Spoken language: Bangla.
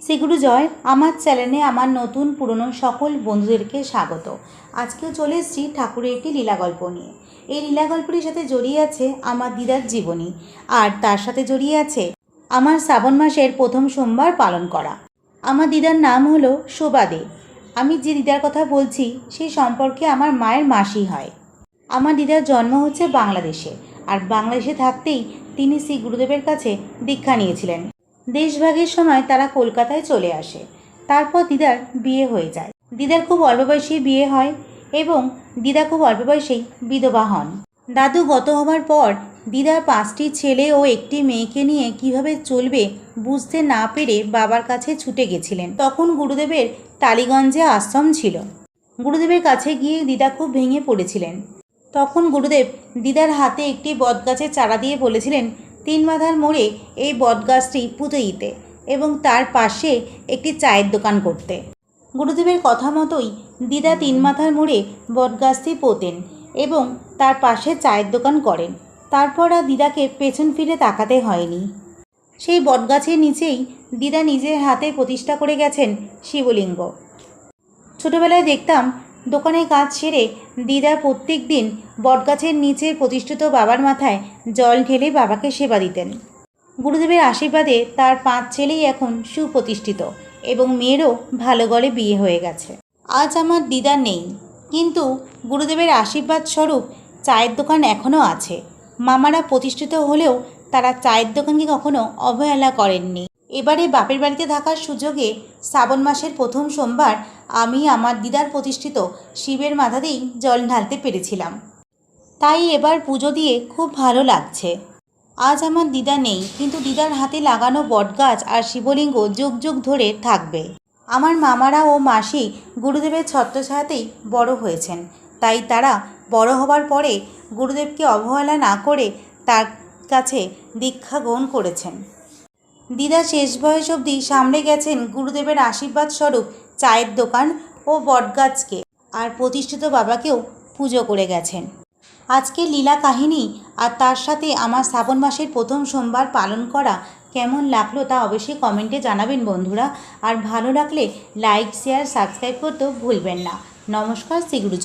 শ্রীগুরু জয়। আমার চ্যানেলে আমার নতুন পুরনো সকল বন্ধুদেরকে স্বাগত। আজকেও চলে এসেছি ঠাকুরের একটি লীলা গল্প নিয়ে। এই লীলা গল্পটির সাথে জড়িয়ে আছে আমার দিদার জীবনী, আর তার সাথে জড়িয়ে আছে আমার শ্রাবণ মাসের প্রথম সোমবার পালন করা। আমার দিদার নাম হলো শোভা দে। আমি যে দিদার কথা বলছি সেই সম্পর্কে আমার মায়ের মাসি হয়। আমার দিদার জন্ম হচ্ছে বাংলাদেশে, আর বাংলাদেশে থাকতেই তিনি শ্রী গুরুদেবের কাছে দীক্ষা নিয়েছিলেন। দেশভাগের সময় তারা কলকাতায় চলে আসে। তারপর দিদার বিয়ে হয়ে যায়। দিদার খুব অল্প বয়সেই বিয়ে হয় এবং দিদা খুব অল্প বয়সেই বিধবা হন। দাদু গত হবার পর দিদার 5টি ছেলে ও একটি মেয়েকে নিয়ে কিভাবে চলবে বুঝতে না পেরে বাবার কাছে ছুটে গেছিলেন। তখন গুরুদেবের টালিগঞ্জে আশ্রম ছিল। গুরুদেবের কাছে গিয়ে দিদা খুব ভেঙে পড়েছিলেন। তখন গুরুদেব দিদার হাতে একটি বটগাছের চারা দিয়ে বলেছিলেন 3 মাথার মোড়ে এই বটগাছটি পুঁতে দিতে এবং তার পাশে একটি চায়ের দোকান করতে। গুরুদেবের কথা মতোই দিদা 3 মাথার মোড়ে বটগাছটি পোতেন এবং তার পাশে চায়ের দোকান করেন। তারপর আর দিদাকে পেছন ফিরে তাকাতে হয়নি। সেই বটগাছের নিচেই দিদা নিজের হাতে প্রতিষ্ঠা করে গেছেন শিবলিঙ্গ। ছোটোবেলায় দেখতাম দোকানে কাজ সেরে দিদা প্রত্যেক দিন বটগাছের নিচে প্রতিষ্ঠিত বাবার মাথায় জল ঢেলে বাবাকে সেবা দিতেন। গুরুদেবের আশীর্বাদে তার 5 ছেলেই এখন সুপ্রতিষ্ঠিত এবং মেয়েরও ভালো ঘরে বিয়ে হয়ে গেছে। আজ আমার দিদা নেই, কিন্তু গুরুদেবের আশীর্বাদ স্বরূপ চায়ের দোকান এখনও আছে। মামারা প্রতিষ্ঠিত হলেও তারা চায়ের দোকানকে কখনো অবহেলা করেননি। এবারে বাপের বাড়িতে থাকার সুযোগে শ্রাবণ মাসের প্রথম সোমবার আমি আমার দিদার প্রতিষ্ঠিত শিবের মাথাতেই জল ঢালতে পেরেছিলাম, তাই এবার পুজো দিয়ে খুব ভালো লাগছে। আজ আমার দিদা নেই, কিন্তু দিদার হাতে লাগানো বটগাছ আর শিবলিঙ্গ যুগ যুগ ধরে থাকবে। আমার মামারা ও মাসি গুরুদেবের ছত্রছায়াতেই বড় হয়েছেন, তাই তারা বড় হবার পরে গুরুদেবকে অবহেলা না করে তার কাছে দীক্ষা গ্রহণ করেছেন। দিদা শেষ বয়স অবধি সামলে গেছেন গুরুদেবের আশীর্বাদ স্বরূপ চায়ের দোকান ও বটগাছকে, আর প্রতিষ্ঠিত বাবাকেও পুজো করে গেছেন। আজকের লীলা কাহিনী আর তার সাথে আমার শ্রাবণ মাসের প্রথম সোমবার পালন করা কেমন লাগলো তা অবশ্যই কমেন্টে জানাবেন বন্ধুরা। আর ভালো লাগলে লাইক, শেয়ার, সাবস্ক্রাইব করতেও ভুলবেন না। নমস্কার, শ্রী গুরু জয়।